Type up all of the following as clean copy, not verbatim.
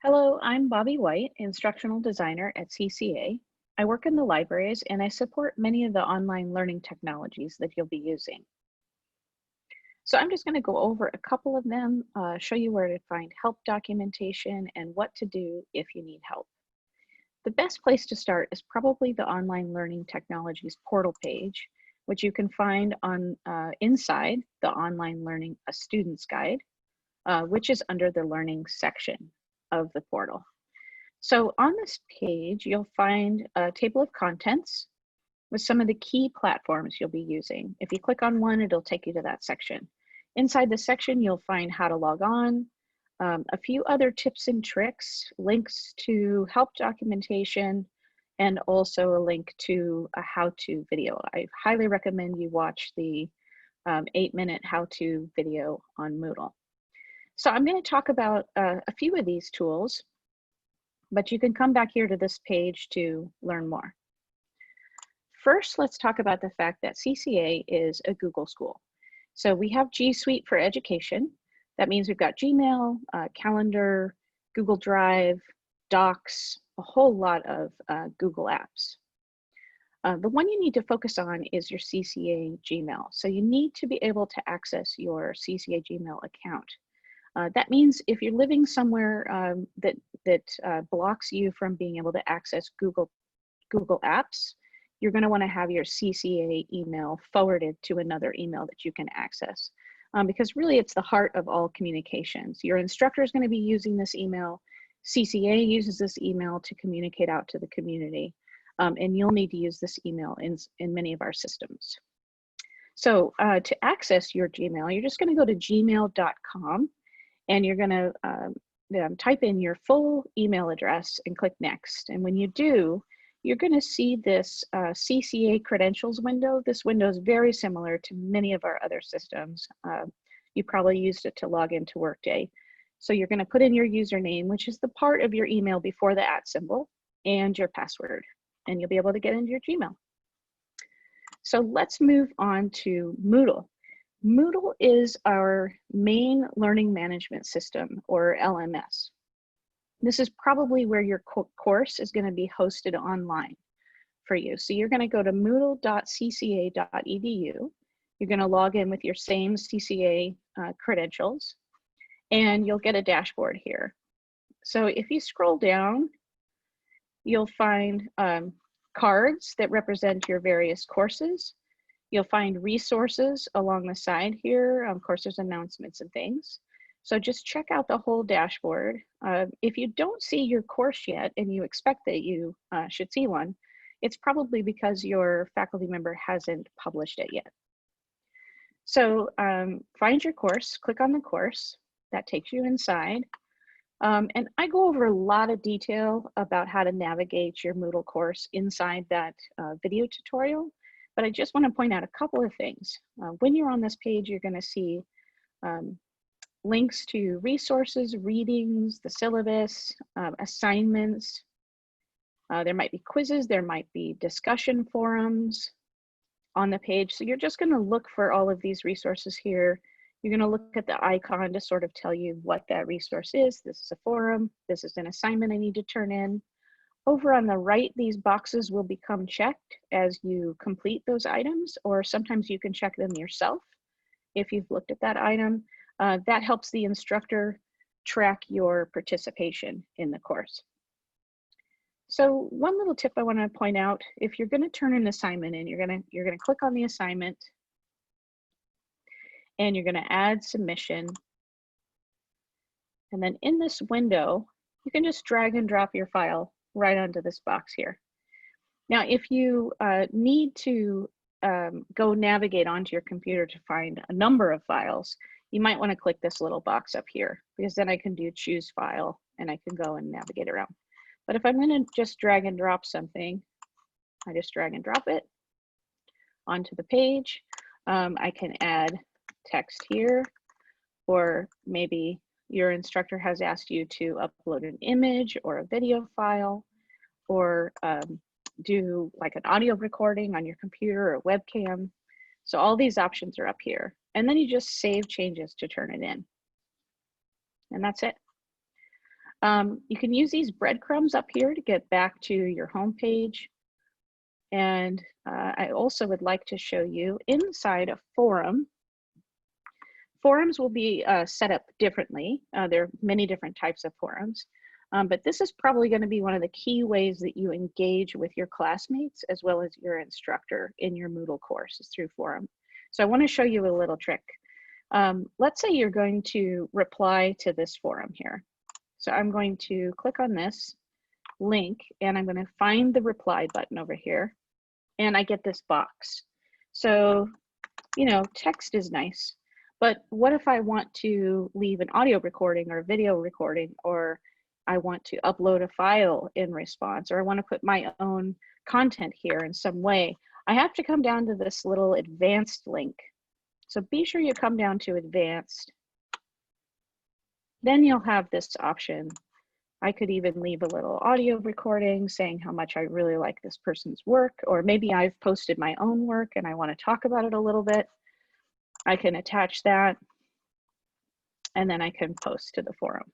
Hello, I'm Bobby White, instructional designer at CCA. I work in the libraries and I support many of the online learning technologies that you'll be using. So I'm just going to go over a couple of them, show you where to find help documentation and what to do if you need help. The best place to start is probably the Online Learning Technologies portal page, which you can find on inside the Online Learning A Student's Guide, which is under the Learning section of the portal. So on this page, you'll find a table of contents with some of the key platforms you'll be using. If you click on one, it'll take you to that section. Inside the section, you'll find how to log on, a few other tips and tricks, links to help documentation, and also a link to a how-to video. I highly recommend you watch the 8-minute how-to video on Moodle. So I'm going to talk about a few of these tools, but you can come back here to this page to learn more. First, let's talk about the fact that CCA is a Google school. So we have G Suite for education. That means we've got Gmail, Calendar, Google Drive, Docs, a whole lot of Google apps. The one you need to focus on is your CCA Gmail. So you need to be able to access your CCA Gmail account. That means if you're living somewhere that blocks you from being able to access Google Apps, you're going to want to have your CCA email forwarded to another email that you can access. Because really it's the heart of all communications. Your instructor is going to be using this email. CCA uses this email to communicate out to the community. And you'll need to use this email in many of our systems. So to access your Gmail, you're just going to go to gmail.com. And you're going to type in your full email address and click next. And when you do, you're going to see this CCA credentials window. This window is very similar to many of our other systems. You probably used it to log into Workday. So you're going to put in your username, which is the part of your email before the @ symbol, and your password, and you'll be able to get into your Gmail. So let's move on to Moodle. Moodle is our main learning management system, or LMS. This is probably where your course is going to be hosted online for you. So you're going to go to moodle.cca.edu. You're going to log in with your same CCA credentials, and you'll get a dashboard here. So if you scroll down, you'll find cards that represent your various courses. You'll find resources along the side here, courses, announcements, and things. So just check out the whole dashboard. If you don't see your course yet and you expect that you should see one, it's probably because your faculty member hasn't published it yet. So find your course, click on the course, that takes you inside. And I go over a lot of detail about how to navigate your Moodle course inside that video tutorial. But I just want to point out a couple of things. When you're on this page, you're going to see links to resources, readings, the syllabus, assignments. There might be quizzes, there might be discussion forums on the page. So you're just going to look for all of these resources here. You're going to look at the icon to sort of tell you what that resource is. This is a forum. This is an assignment I need to turn in. Over on the right, these boxes will become checked as you complete those items, or sometimes you can check them yourself if you've looked at that item. That helps the instructor track your participation in the course. So one little tip I want to point out, if you're going to turn an assignment in, you're going to click on the assignment, and you're going to add submission. And then in this window, you can just drag and drop your file right onto this box here. Now, if you need to go navigate onto your computer to find a number of files, you might want to click this little box up here, because then I can do choose file and I can go and navigate around. But if I'm going to just drag and drop something, I just drag and drop it onto the page. I can add text here, or maybe your instructor has asked you to upload an image or a video file, or do like an audio recording on your computer or webcam. So all these options are up here. And then you just save changes to turn it in. And that's it. You can use these breadcrumbs up here to get back to your home page. And I also would like to show you inside a forum. Forums will be set up differently. There are many different types of forums, but this is probably going to be one of the key ways that you engage with your classmates as well as your instructor in your Moodle course is through forum. So I want to show you a little trick. Let's say you're going to reply to this forum here. So I'm going to click on this link and I'm going to find the reply button over here, and I get this box. So, you know, text is nice, but what if I want to leave an audio recording or a video recording, or I want to upload a file in response, or I want to put my own content here in some way? I have to come down to this little advanced link. So be sure you come down to advanced. Then you'll have this option. I could even leave a little audio recording saying how much I really like this person's work, or maybe I've posted my own work and I want to talk about it a little bit. I can attach that, and then I can post to the forum.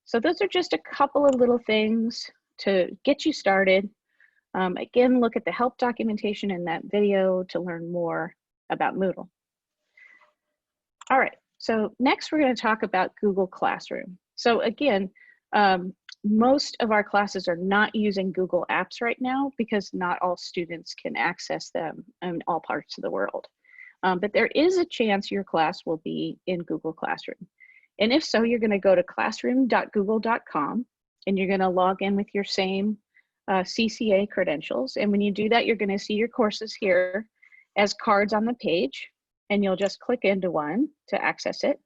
So those are just a couple of little things to get you started. Again, look at the help documentation in that video to learn more about Moodle. All right, so next we're going to talk about Google Classroom. So again, most of our classes are not using Google Apps right now because not all students can access them in all parts of the world. But there is a chance your class will be in Google Classroom. And if so, you're going to go to classroom.google.com and you're going to log in with your same CCA credentials. And when you do that, you're going to see your courses here as cards on the page, and you'll just click into one to access it.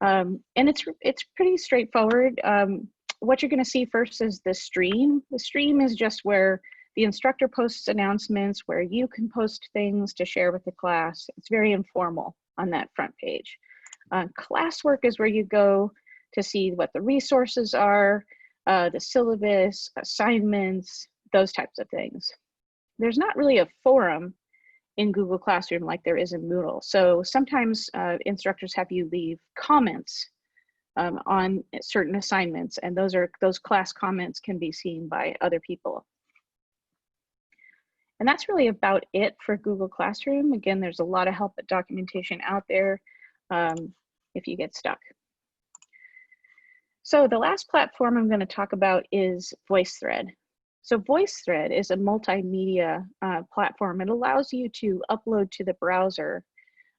And it's pretty straightforward. What you're going to see first is the stream. The stream is just where the instructor posts announcements, where you can post things to share with the class. It's very informal on that front page. Classwork is where you go to see what the resources are, the syllabus, assignments, those types of things. There's not really a forum in Google Classroom like there is in Moodle. So sometimes instructors have you leave comments on certain assignments, and those class comments can be seen by other people. And that's really about it for Google Classroom. Again, there's a lot of help and documentation out there if you get stuck. So the last platform I'm going to talk about is VoiceThread. So VoiceThread is a multimedia platform. It allows you to upload to the browser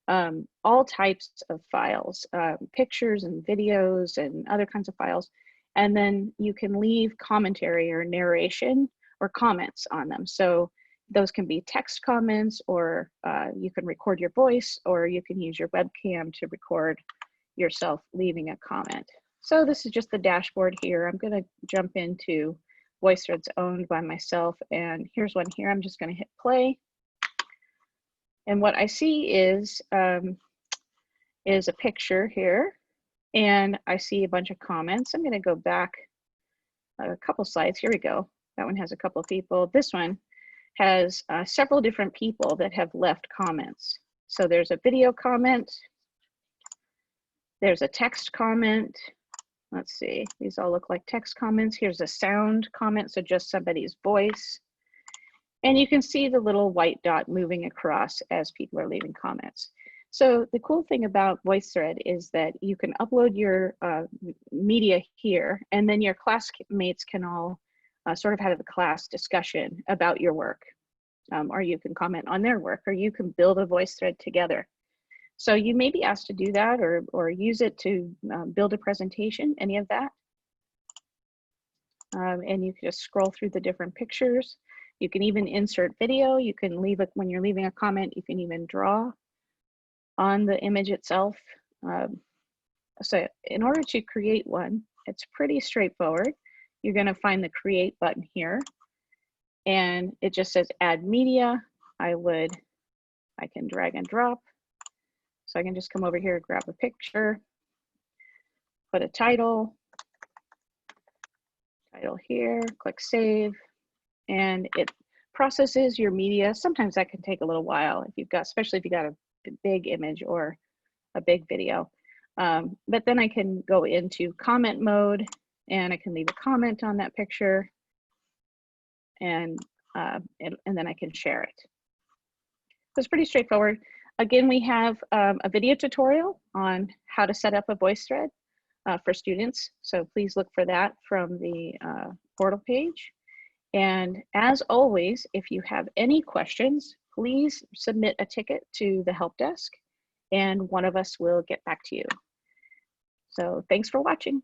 all types of files, pictures and videos and other kinds of files. And then you can leave commentary or narration or comments on them. So those can be text comments, or you can record your voice, or you can use your webcam to record yourself leaving a comment. So this is just the dashboard here. I'm going to jump into VoiceThread's owned by myself, and here's one here. I'm just going to hit play. And what I see is a picture here, and I see a bunch of comments. I'm going to go back a couple slides. Here we go. That one has a couple of people. This one has several different people that have left comments. So there's a video comment. There's a text comment. Let's see, these all look like text comments. Here's a sound comment, so just somebody's voice. And you can see the little white dot moving across as people are leaving comments. So the cool thing about VoiceThread is that you can upload your media here, and then your classmates can all sort of have a class discussion about your work. Or you can comment on their work, or you can build a VoiceThread together. So you may be asked to do that, or use it to build a presentation, any of that. And you can just scroll through the different pictures. You can even insert video. You can leave it when you're leaving a comment. You can even draw on the image itself. So in order to create one, it's pretty straightforward. You're going to find the create button here, and it just says add media. I can drag and drop. So I can just come over here, grab a picture, put a title here, click save, and it processes your media. Sometimes that can take a little while if you've got, especially if you got a big image or a big video. But then I can go into comment mode and I can leave a comment on that picture and then I can share it. So it's pretty straightforward. Again, we have a video tutorial on how to set up a VoiceThread for students. So please look for that from the portal page. And as always, if you have any questions, please submit a ticket to the help desk and one of us will get back to you. So thanks for watching.